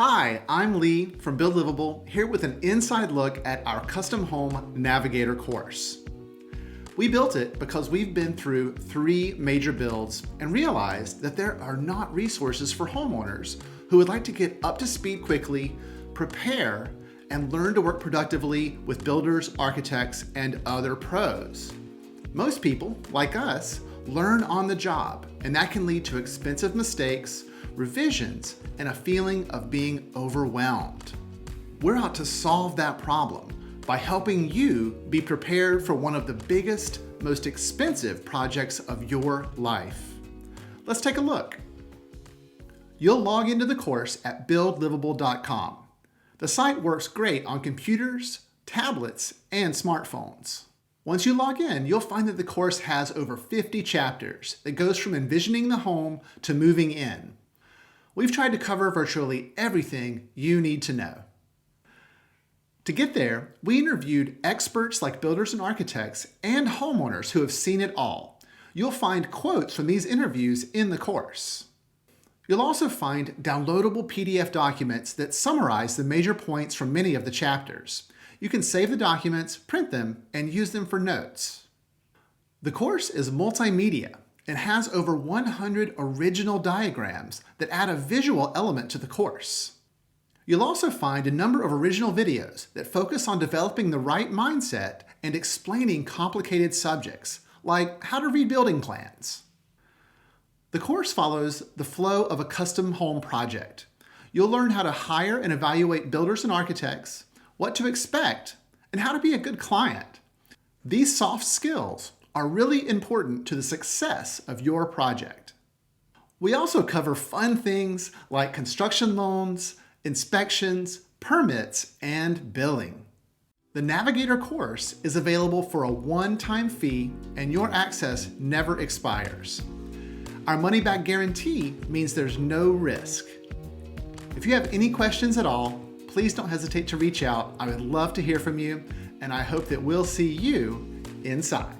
Hi, I'm Lee from Build Livable, here with an inside look at our Custom Home Navigator course. We built it because we've been through 3 major builds and realized that there are not resources for homeowners who would like to get up to speed quickly, prepare, and learn to work productively with builders, architects, and other pros. Most people, like us, learn on the job, and that can lead to expensive mistakes, revisions, and a feeling of being overwhelmed. We're out to solve that problem by helping you be prepared for one of the biggest, most expensive projects of your life. Let's take a look. You'll log into the course at buildlivable.com. The site works great on computers, tablets, and smartphones. Once you log in, you'll find that the course has over 50 chapters that goes from envisioning the home to moving in. We've tried to cover virtually everything you need to know. To get there, we interviewed experts like builders and architects and homeowners who have seen it all. You'll find quotes from these interviews in the course. You'll also find downloadable PDF documents that summarize the major points from many of the chapters. You can save the documents, print them, and use them for notes. The course is multimedia and has over 100 original diagrams that add a visual element to the course. You'll also find a number of original videos that focus on developing the right mindset and explaining complicated subjects, like how to read building plans. The course follows the flow of a custom home project. You'll learn how to hire and evaluate builders and architects, what to expect, and how to be a good client. These soft skills are really important to the success of your project. We also cover fun things like construction loans, inspections, permits, and billing. The Navigator course is available for a one-time fee, and your access never expires. Our money-back guarantee means there's no risk. If you have any questions at all, please don't hesitate to reach out. I would love to hear from you, and I hope that we'll see you inside.